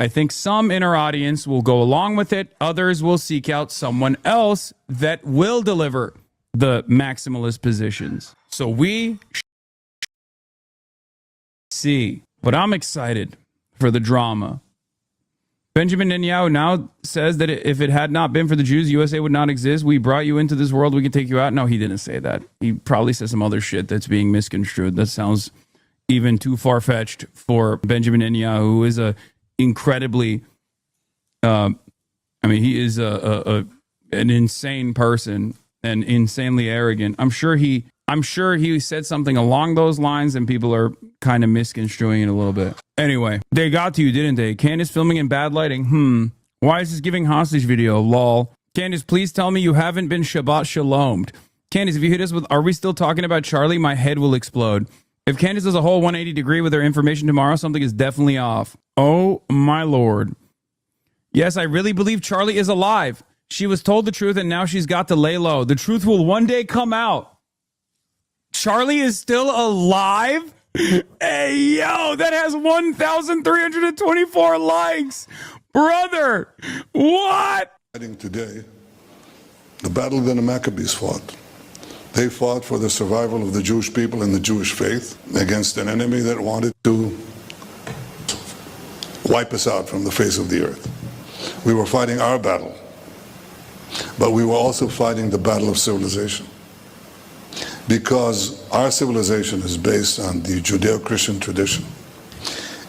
I think some in our audience will go along with it. Others will seek out someone else that will deliver the maximalist positions. So we see. But I'm excited for the drama. Benjamin Netanyahu now says that if it had not been for the Jews, USA would not exist. We brought you into this world. We could take you out. No, he didn't say that. He probably said some other shit that's being misconstrued. That sounds even too far-fetched for Benjamin Netanyahu, who is a incredibly, he is an insane person and insanely arrogant. I'm sure he said something along those lines, and people are kind of misconstruing it a little bit. Anyway, they got to you, didn't they? Candace filming in bad lighting. Why is this giving hostage video? Lol. Candace, please tell me you haven't been Shabbat Shalomed. Candace, if you hit us with, are we still talking about Charlie? My head will explode. If Candace does a whole 180 degree with her information tomorrow, something is definitely off. Oh, my Lord. Yes, I really believe Charlie is alive. She was told the truth, and now she's got to lay low. The truth will one day come out. Charlie is still alive? Hey, yo, that has 1,324 likes. Brother, what? Today, the battle that the Maccabees fought. They fought for the survival of the Jewish people and the Jewish faith against an enemy that wanted to wipe us out from the face of the earth. We were fighting our battle, but we were also fighting the battle of civilization. Because our civilization is based on the Judeo-Christian tradition.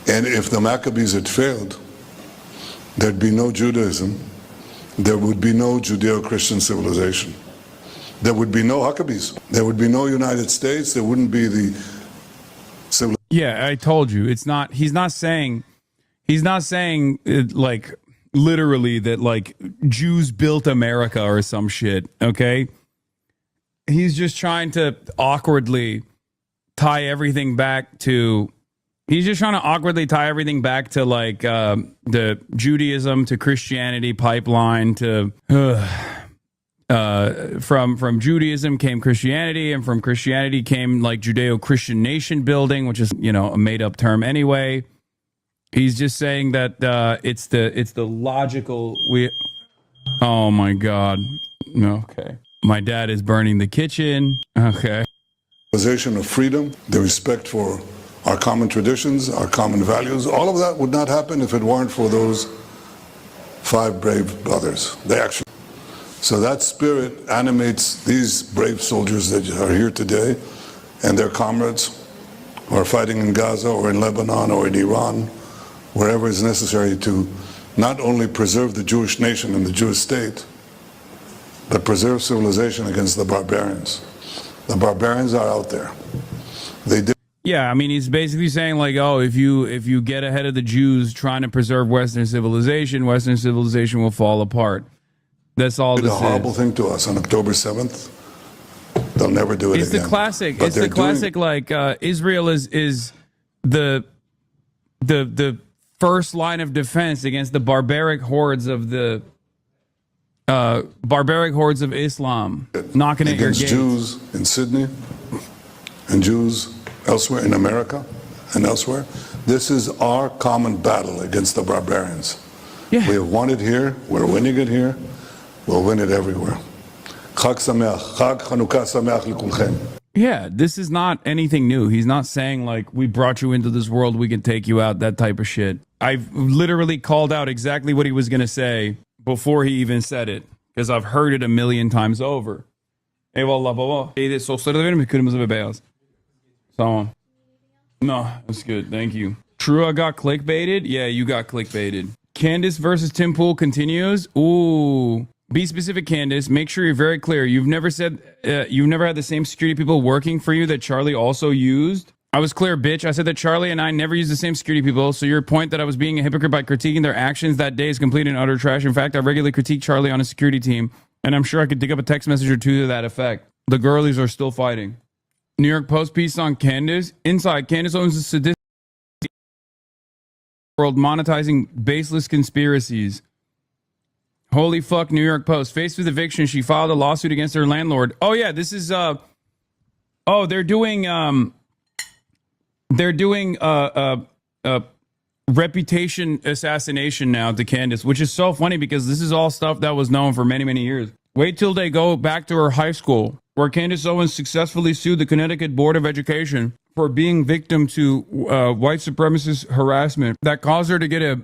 And if the Maccabees had failed, there'd be no Judaism, there would be no Judeo-Christian civilization. There would be no Maccabees, there would be no United States, there wouldn't be the civilization. Yeah, I told you, he's not saying like literally that like Jews built America or some shit, okay? He's just trying to awkwardly tie everything back to like the Judaism to Christianity pipeline to from Judaism came Christianity, and from Christianity came like Judeo-Christian nation building, which is, you know, a made up term anyway. He's just saying that it's the logical oh my God. Okay. My dad is burning the kitchen. Okay. Civilization of freedom, the respect for our common traditions, our common values, all of that would not happen if it weren't for those 5 brave brothers. So that spirit animates these brave soldiers that are here today and their comrades who are fighting in Gaza or in Lebanon or in Iran, wherever is necessary to not only preserve the Jewish nation and the Jewish state, but preserve civilization against the barbarians. The barbarians are out there. They did. Yeah, I mean, he's basically saying like, oh, if you get ahead of the Jews trying to preserve Western civilization will fall apart. That's all this is. It's a horrible thing to us on October 7th. They'll never do it again. It's the classic. It's the classic. Like Israel is the first line of defense against the barbaric hordes of Islam knocking at your gates. Against Jews in Sydney and Jews elsewhere in America and elsewhere. This is our common battle against the barbarians. Yeah. We have won it here. We're winning it here. We'll win it everywhere. Chag Sameach. Chag Chanukah Sameach L'kulchem. Yeah, this is not anything new. He's not saying like, we brought you into this world, we can take you out, that type of shit. I've literally called out exactly what he was going to say before he even said it, because I've heard it a million times over. Eyvallah baba. Sosları da verir mi? Kırmızı ve beyaz. Tamam. No, that's good. Thank you. True, I got clickbaited? Yeah, you got clickbaited. Candace versus Tim Pool continues. Ooh. Be specific, Candace. Make sure you're very clear. You've never said, you've never had the same security people working for you that Charlie also used? I was clear, bitch. I said that Charlie and I never used the same security people, so your point that I was being a hypocrite by critiquing their actions that day is complete and utter trash. In fact, I regularly critique Charlie on his security team, and I'm sure I could dig up a text message or two to that effect. The girlies are still fighting. New York Post piece on Candace. Inside, Candace owns a sadistic world monetizing baseless conspiracies. Holy fuck, New York Post. Faced with eviction, she filed a lawsuit against her landlord. Oh yeah, this is they're doing reputation assassination now to Candace, which is so funny because this is all stuff that was known for many, many years. Wait till they go back to her high school, where Candace Owens successfully sued the Connecticut Board of Education for being victim to white supremacist harassment that caused her to get a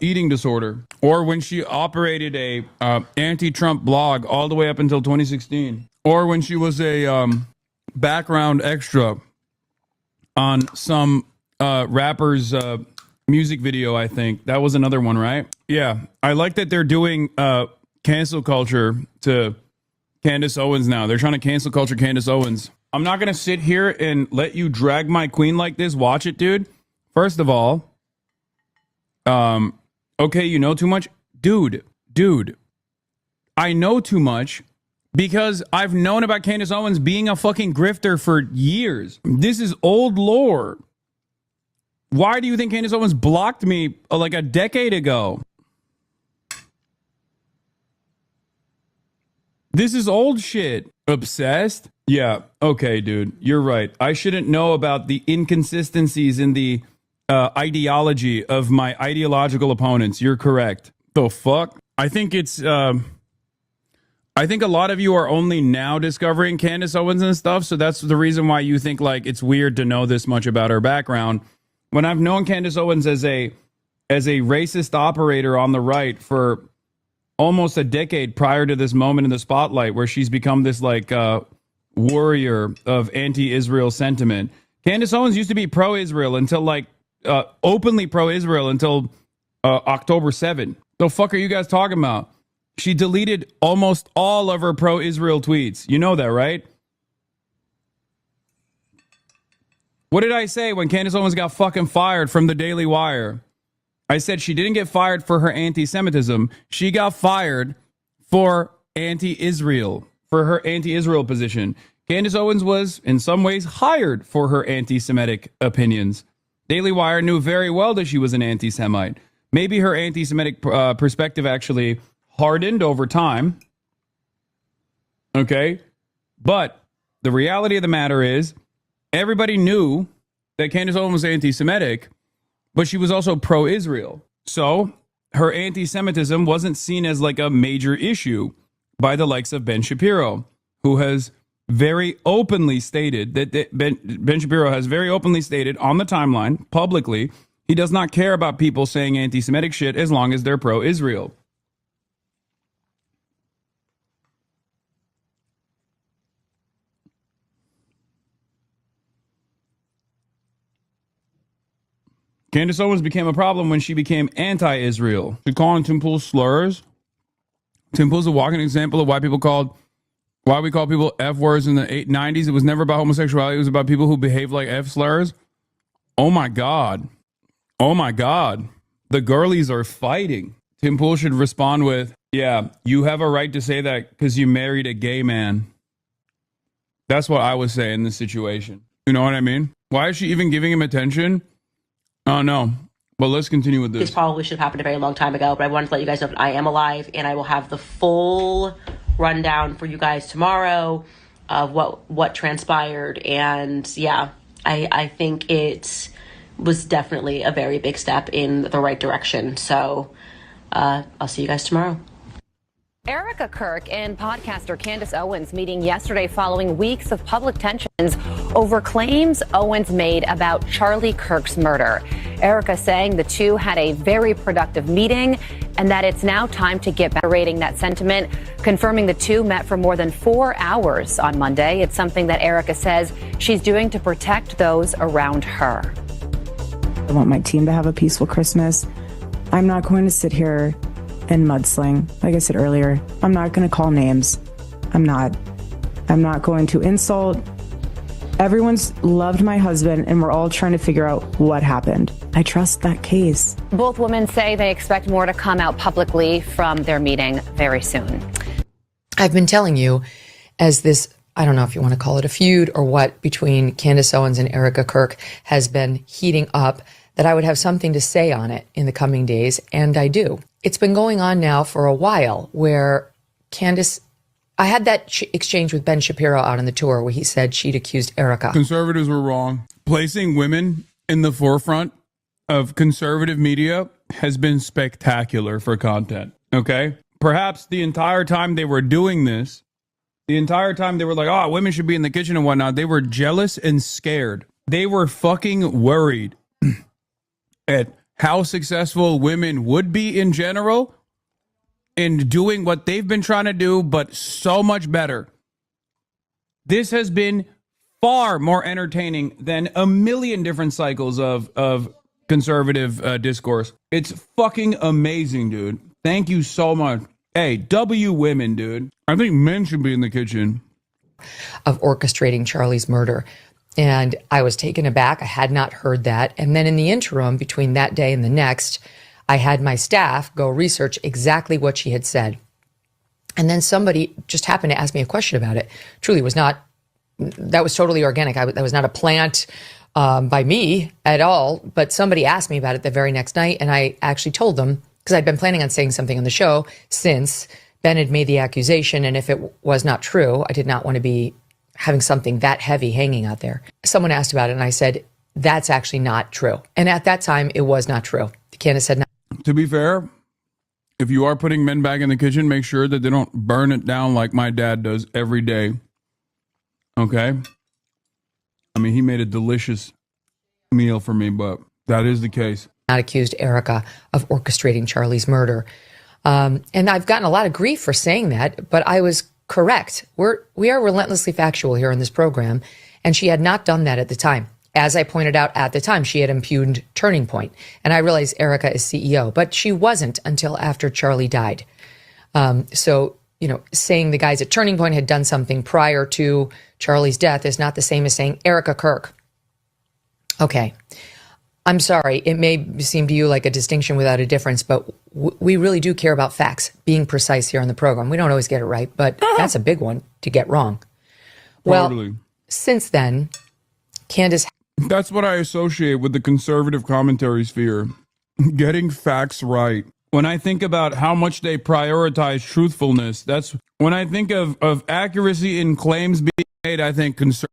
eating disorder, or when she operated a anti-Trump blog all the way up until 2016, or when she was a background extra on some rapper's music video. I think that was another one, right? Yeah, I like that they're doing cancel culture to Candace Owens now. They're trying to cancel culture Candace Owens. I'm not gonna sit here and let you drag my queen like this. Watch it, dude. First of all, okay, you know too much. Dude, I know too much because I've known about Candace Owens being a fucking grifter for years. This is old lore. Why do you think Candace Owens blocked me like a decade ago? This is old shit. Obsessed? Yeah, okay, dude. You're right. I shouldn't know about the inconsistencies in the ideology of my ideological opponents. You're correct. The fuck? I think it's I think a lot of you are only now discovering Candace Owens and stuff, so that's the reason why you think like it's weird to know this much about her background. When I've known Candace Owens as a racist operator on the right for almost a decade prior to this moment in the spotlight, where she's become this like warrior of anti-Israel sentiment. Candace Owens used to be pro-Israel until like openly pro-Israel until October 7. The fuck are you guys talking about? She deleted almost all of her pro-Israel tweets. You know that, right? What did I say when Candace Owens got fucking fired from the Daily Wire? I said she didn't get fired for her anti-Semitism. She got fired for anti-Israel, for her anti-Israel position. Candace Owens was, in some ways, hired for her anti-Semitic opinions. Daily Wire knew very well that she was an anti-Semite. Maybe her anti-Semitic perspective actually hardened over time. Okay? But the reality of the matter is, everybody knew that Candace Owens was anti-Semitic, but she was also pro-Israel. So her anti-Semitism wasn't seen as like a major issue by the likes of Ben Shapiro, who has very openly stated that Ben Shapiro has very openly stated on the timeline publicly he does not care about people saying anti-Semitic shit as long as they're pro-Israel. Candace Owens became a problem when she became anti-Israel. She calling Tim Pool slurs. Tim Pool's a walking example of why we call people F words in the 90s. It was never about homosexuality. It was about people who behave like F slurs. Oh my God. Oh my God. The girlies are fighting. Tim Pool should respond with, yeah, you have a right to say that because you married a gay man. That's what I would say in this situation. You know what I mean? Why is she even giving him attention? Oh, no. But let's continue with this. This probably should have happened a very long time ago, but I wanted to let you guys know that I am alive, and I will have the full rundown for you guys tomorrow of what transpired. And yeah, I think it was definitely a very big step in the right direction. So I'll see you guys tomorrow. Erica Kirk and podcaster Candace Owens meeting yesterday following weeks of public tensions over claims Owens made about Charlie Kirk's murder. Erica saying the two had a very productive meeting and that it's now time to get back, rating that sentiment, confirming the two met for more than 4 hours on Monday. It's something that Erica says she's doing to protect those around her. I want my team to have a peaceful Christmas. I'm not going to sit here and mudsling. Like I said earlier, I'm not going to call names. I'm not going to insult. Everyone's loved my husband, and we're all trying to figure out what happened. I trust that case. Both women say they expect more to come out publicly from their meeting very soon. I've been telling you, as this, I don't know if you want to call it a feud or what, between Candace Owens and Erica Kirk has been heating up, that I would have something to say on it in the coming days, and I do. It's been going on now for a while where Candace, I had that exchange with Ben Shapiro out on the tour where he said she'd accused Erica. Conservatives were wrong. Placing women in the forefront of conservative media has been spectacular for content. Okay? Perhaps the entire time they were doing this, the entire time they were like, oh, women should be in the kitchen and whatnot, they were jealous and scared. They were fucking worried at how successful women would be in general in doing what they've been trying to do, but so much better. This has been far more entertaining than a million different cycles of conservative discourse. It's fucking amazing, dude. Thank you so much. Hey, W women, dude. I think men should be in the kitchen. Of orchestrating Charlie's murder. And I was taken aback. I had not heard that. And then in the interim, between that day and the next, I had my staff go research exactly what she had said. And then somebody just happened to ask me a question about it. Truly was not, that was totally organic. That was not a plant by me at all. But somebody asked me about it the very next night. And I actually told them, because I'd been planning on saying something on the show since Ben had made the accusation. And if it was not true, I did not want to be having something that heavy hanging out there. Someone asked about it and I said, that's actually not true. And at that time, it was not true. Candace said, no. To be fair, if you are putting men back in the kitchen, make sure that they don't burn it down like my dad does every day. Okay? I mean, he made a delicious meal for me, but that is the case. Not accused Erica of orchestrating Charlie's murder. And I've gotten a lot of grief for saying that, but I was correct. We are relentlessly factual here in this program, and she had not done that at the time. As I pointed out at the time, she had impugned Turning Point, and I realized Erica is CEO, but she wasn't until after Charlie died. So, you know, saying the guys at Turning Point had done something prior to Charlie's death is not the same as saying Erica Kirk. Okay. I'm sorry, it may seem to you like a distinction without a difference, but we really do care about facts, being precise here on the program. We don't always get it right, but that's a big one to get wrong. Totally. Well, since then, Candace... That's what I associate with the conservative commentary sphere. Getting facts right. When I think about how much they prioritize truthfulness, that's when I think of accuracy in claims being made, I think conservative.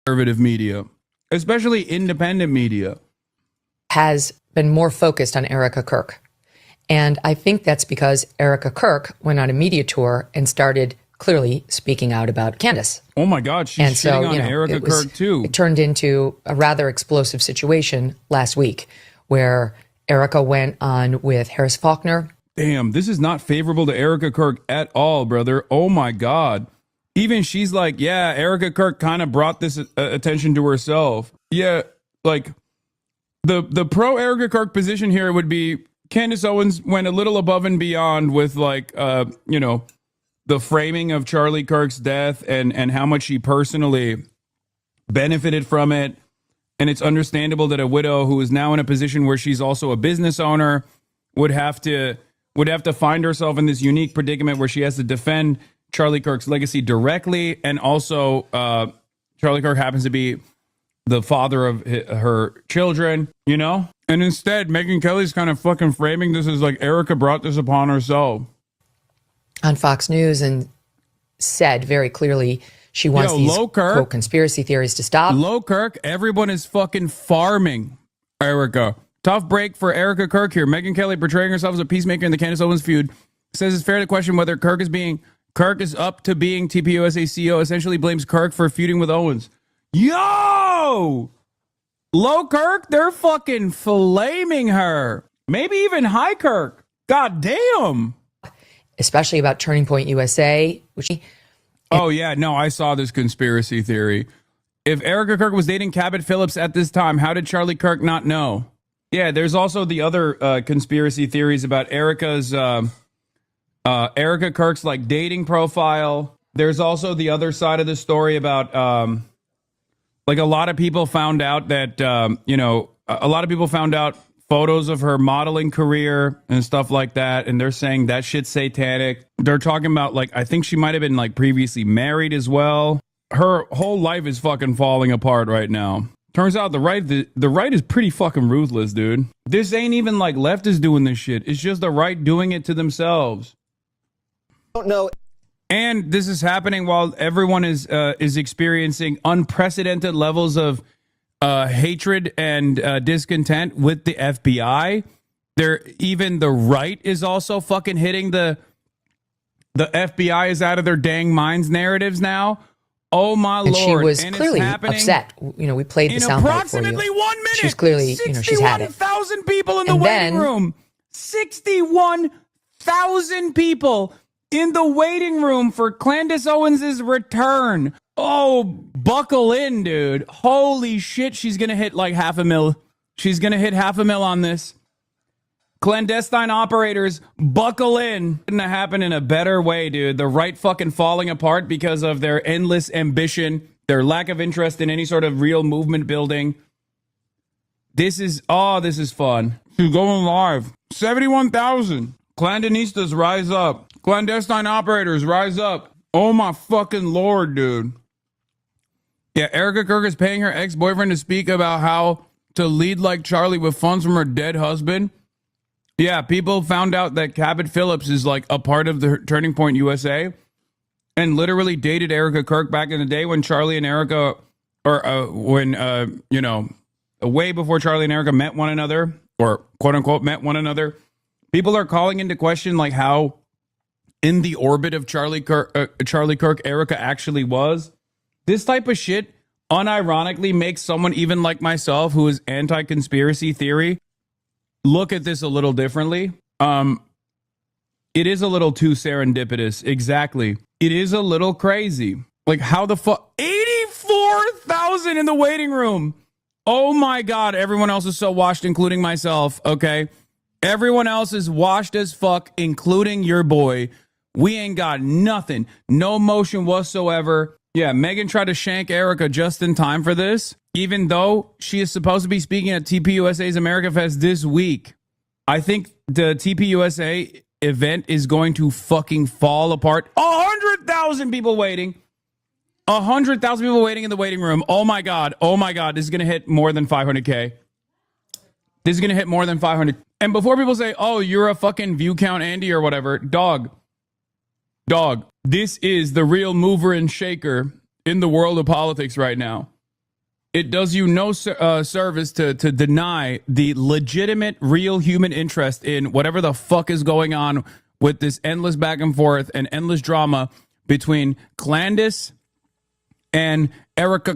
Conservative media, especially independent media, has been more focused on Erica Kirk. And I think that's because Erica Kirk went on a media tour and started clearly speaking out about Candace. Oh my God, she's shitting on Erica Kirk too. It turned into a rather explosive situation last week where Erica went on with Harris Faulkner. Damn, this is not favorable to Erica Kirk at all, brother. Oh my God. Even she's like, yeah, Erica Kirk kind of brought this attention to herself. Yeah, like the pro Erica Kirk position here would be Candace Owens went a little above and beyond with like, you know, the framing of Charlie Kirk's death and how much she personally benefited from it. And it's understandable that a widow who is now in a position where she's also a business owner would have to find herself in this unique predicament where she has to defend Charlie Kirk's legacy directly, and also Charlie Kirk happens to be the father of her children, you know? And instead, Megyn Kelly's kind of fucking framing this as like Erica brought this upon herself. On Fox News and said very clearly she wants these quote, conspiracy theories to stop. Low Kirk, everyone is fucking farming Erica. Tough break for Erica Kirk here. Megyn Kelly portraying herself as a peacemaker in the Candace Owens feud says it's fair to question whether Kirk is up to being TPUSA CEO, essentially blames Kirk for feuding with Owens. Yo! Low Kirk, they're fucking flaming her. Maybe even high Kirk. God damn. Especially about Turning Point USA. Oh, yeah. No, I saw this conspiracy theory. If Erica Kirk was dating Cabot Phillips at this time, how did Charlie Kirk not know? Yeah, there's also the other conspiracy theories about Erica's... Erica Kirk's like dating profile. There's also the other side of the story about like a lot of people found out that a lot of people found out photos of her modeling career and stuff like that, and they're saying that shit's satanic. They're talking about like I think she might have been like previously married as well. Her whole life is fucking falling apart right now. Turns out the right is pretty fucking ruthless, dude. This ain't even like leftists doing this shit. It's just the right doing it to themselves. Don't know. And this is happening while everyone is experiencing unprecedented levels of hatred and discontent with the FBI. Even the right is also fucking hitting the FBI is out of their dang minds narratives now. Oh my and lord! She was and clearly upset. You know, we played the sound approximately for you. 1 minute. She's clearly, you know, she's had it. 61,000 people in the waiting room. 61,000 people in the waiting room for Candace Owens' return. Oh, buckle in, dude. Holy shit, she's going to hit like $500,000. She's going to hit $500,000 on this. Clandestine operators, buckle in. Couldn't have happened in a better way, dude. The right fucking falling apart because of their endless ambition, their lack of interest in any sort of real movement building. This is fun. She's going live. 71,000. Clandanistas, rise up. Clandestine operators, rise up. Oh my fucking lord, dude. Yeah, Erica Kirk is paying her ex-boyfriend to speak about how to lead like Charlie with funds from her dead husband. Yeah, people found out that Cabot Phillips is like a part of the Turning Point USA and literally dated Erica Kirk back in the day when Charlie and Erica, way before Charlie and Erica met one another, or quote unquote met one another. People are calling into question like how in the orbit of Charlie Kirk, Erica actually was. This type of shit unironically makes someone even like myself who is anti-conspiracy theory look at this a little differently. It is a little too serendipitous. Exactly. It is a little crazy. Like how the fuck 84,000 in the waiting room. Oh my God. Everyone else is so washed, including myself. Okay. Everyone else is washed as fuck, including your boy. We ain't got nothing. No motion whatsoever. Yeah. Megan tried to shank Erica just in time for this. Even though she is supposed to be speaking at TPUSA's America Fest this week. I think the TPUSA event is going to fucking fall apart. 100,000 people waiting. 100,000 people waiting in the waiting room. Oh my God. Oh my God. This is going to hit more than 500K. This is going to hit more than 500. And before people say, oh, you're a fucking view count Andy or whatever. Dog. This is the real mover and shaker in the world of politics right now. It does you no service to deny the legitimate, real human interest in whatever the fuck is going on with this endless back and forth and endless drama between Clandis and Erica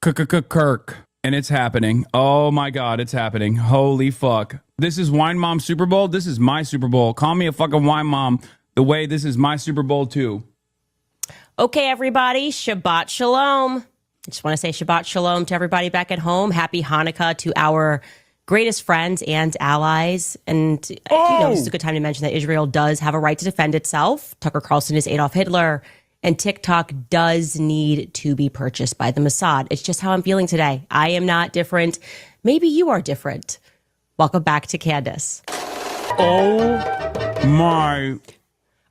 Kirk. And it's happening. Oh my God, it's happening. Holy fuck. This is Wine Mom Super Bowl. This is my Super Bowl. Call me a fucking wine mom the way this is my Super Bowl too. Okay, everybody. Shabbat Shalom. I just want to say Shabbat Shalom to everybody back at home. Happy Hanukkah to our greatest friends and allies. And this is a good time to mention that Israel does have a right to defend itself. Tucker Carlson is Adolf Hitler. And TikTok does need to be purchased by the Mossad. It's just how I'm feeling today. I am not different. Maybe you are different. Welcome back to Candace. Oh my.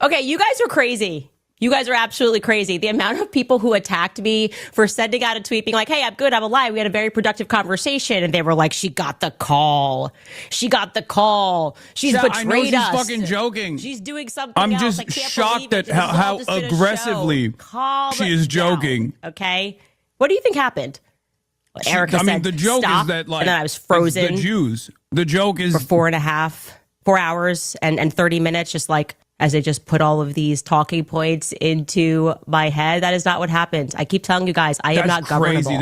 Okay, you guys are crazy. You guys are absolutely crazy. The amount of people who attacked me for sending out a tweet being like, hey, I'm good, I'm alive. We had a very productive conversation. And they were like, she got the call. She's betrayed I know she's us. Fucking joking. She's doing something I'm else. just shocked at how aggressively she is joking. Okay? What do you think happened? Erica said, the joke stop, is that like and then I was frozen. The Jews. The joke is for 4 hours and 30 minutes, just like as they just put all of these talking points into my head. That is not what happened. I keep telling you guys, I am not governable.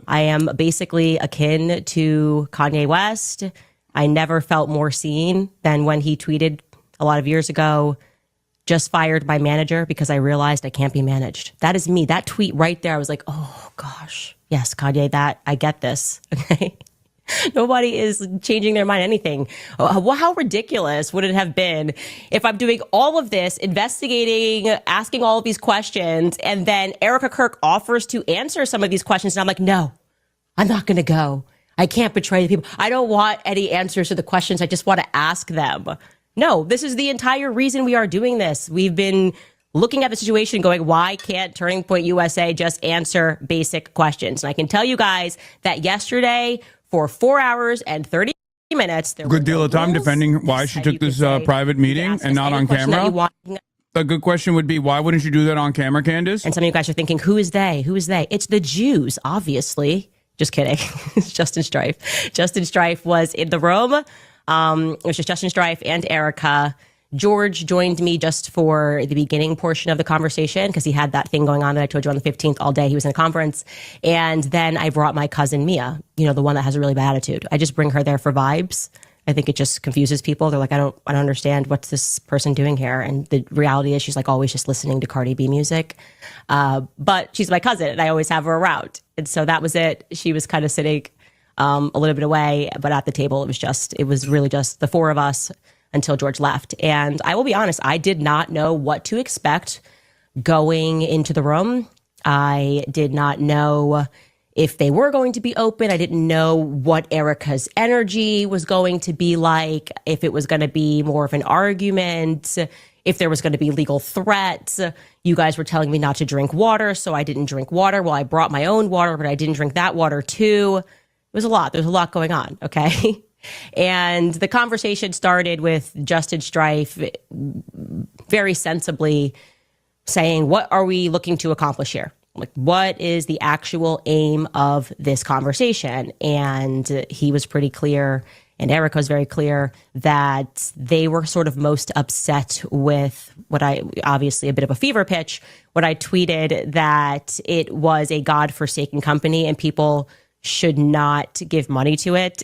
I am basically akin to Kanye West. I never felt more seen than when he tweeted a lot of years ago, just fired my manager because I realized I can't be managed. That is me. That tweet right there, I was like, oh gosh, yes, Kanye, I get this. Okay. Nobody is changing their mind anything. How ridiculous would it have been if I'm doing all of this, investigating, asking all of these questions, and then Erica Kirk offers to answer some of these questions, and I'm like, no, I'm not going to go. I can't betray the people. I don't want any answers to the questions. I just want to ask them. No, this is the entire reason we are doing this. We've been looking at the situation going, why can't Turning Point USA just answer basic questions? And I can tell you guys that yesterday for 4 hours and 30 minutes, there good deal of time defending why she took this private meeting and not on camera. A good question would be, why wouldn't you do that on camera, Candace? And some of you guys are thinking, who is they? Who is they? It's the Jews, obviously. Just kidding. It's Justin Strife. Justin Strife was in the room. It was just Justin Strife and Erica. George joined me just for the beginning portion of the conversation because he had that thing going on that I told you on the 15th all day. He was in a conference. And then I brought my cousin Mia, you know, the one that has a really bad attitude. I just bring her there for vibes. I think it just confuses people. They're like, I don't understand what's this person doing here. And the reality is she's like always just listening to Cardi B music. But she's my cousin and I always have her around. And so that was it. She was kind of sitting a little bit away, but at the table, it was really just the four of us until George left. And I will be honest, I did not know what to expect going into the room. I did not know if they were going to be open. I didn't know what Erica's energy was going to be like, if it was going to be more of an argument, if there was going to be legal threats. You guys were telling me not to drink water, so I didn't drink water. Well, I brought my own water, but I didn't drink that water too. It was a lot. There's a lot going on, okay? And the conversation started with Justin Strife very sensibly saying, what are we looking to accomplish here? Like, what is the actual aim of this conversation? And he was pretty clear, and Erica was very clear, that they were sort of most upset with what obviously a bit of a fever pitch, what I tweeted, that it was a godforsaken company and people should not give money to it.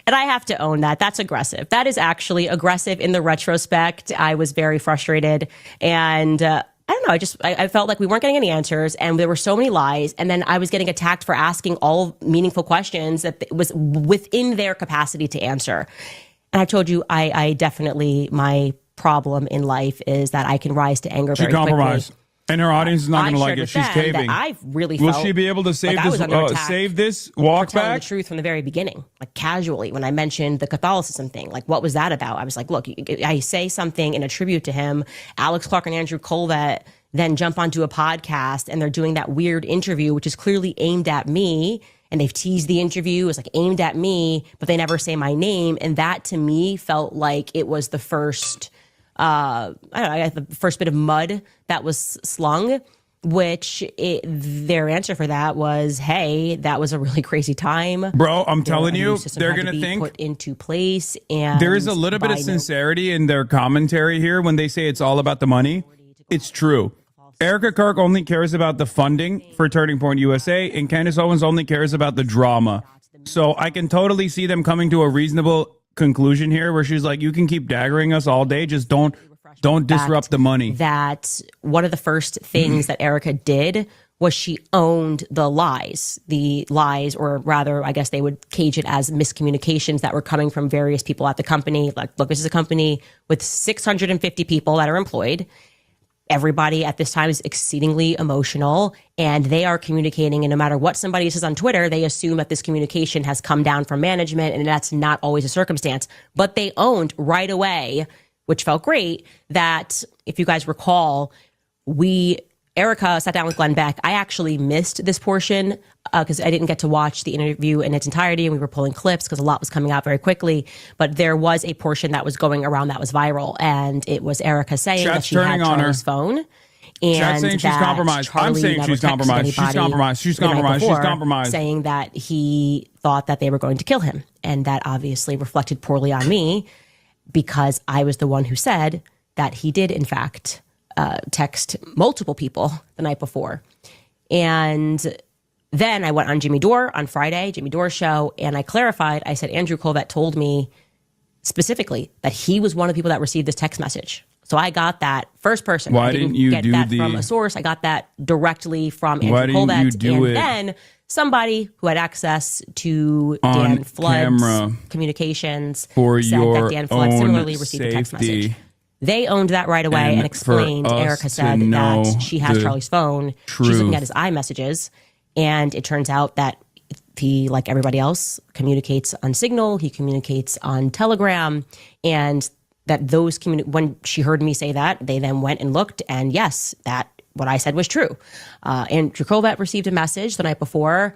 And I have to own that. That's aggressive. That is actually aggressive in the retrospect. I was very frustrated. And I don't know. I felt like we weren't getting any answers and there were so many lies. And then I was getting attacked for asking all meaningful questions that was within their capacity to answer. And I told you, I definitely, my problem in life is that I can rise to anger very quickly. And her audience is not going to like it. She's caving. I really Will she be able to save this walk telling back? The truth from the very beginning, like casually, when I mentioned the Catholicism thing, like what was that about? I was like, look, I say something in a tribute to him. Alex Clark and Andrew Colvett then jump onto a podcast and they're doing that weird interview, which is clearly aimed at me. And they've teased the interview. It's like aimed at me, but they never say my name. And that to me felt like it was the first the first bit of mud that was slung, which their answer for that was, hey, that was a really crazy time. Bro, I'm telling you, they're going to think put into place. And there is a little bit of sincerity in their commentary here when they say it's all about the money. It's true. Erica Kirk only cares about the funding for Turning Point USA, and Candace Owens only cares about the drama. So I can totally see them coming to a reasonable conclusion here where she's like, you can keep daggering us all day, just don't disrupt the money. That one of the first things that Erica did was she owned the lies, or rather, I guess they would cage it as miscommunications that were coming from various people at the company. Like, look, this is a company with 650 people that are employed. Everybody at this time is exceedingly emotional and they are communicating. And no matter what somebody says on Twitter, they assume that this communication has come down from management, and that's not always a circumstance. But they owned right away, which felt great, that if you guys recall, Erica sat down with Glenn Beck. I actually missed this portion because I didn't get to watch the interview in its entirety, and we were pulling clips because a lot was coming out very quickly. But there was a portion that was going around that was viral, and it was Erica saying that she had Charlie's phone. And Chat's saying she's compromised. I'm saying she's compromised. She's compromised. She's compromised. She's compromised. Saying that he thought that they were going to kill him, and that obviously reflected poorly on me because I was the one who said that he did, in fact, text multiple people the night before. And then I went on Jimmy Dore on Friday, Jimmy Dore's show, and I clarified. I said, Andrew Colvett told me specifically that he was one of the people that received this text message. So I got that first person. Why didn't you get do that from a source? I got that directly from Andrew Colvett. And then somebody who had access to Dan Flood's communications for said your that Dan Flood similarly received a text message. They owned that right away and explained. Erica said that she has Charlie's phone. She's looking at his iMessages. And it turns out that he, like everybody else, communicates on Signal. He communicates on Telegram. And that those when she heard me say that, they then went and looked, and yes, that what I said was true. Andrew Kovett received a message the night before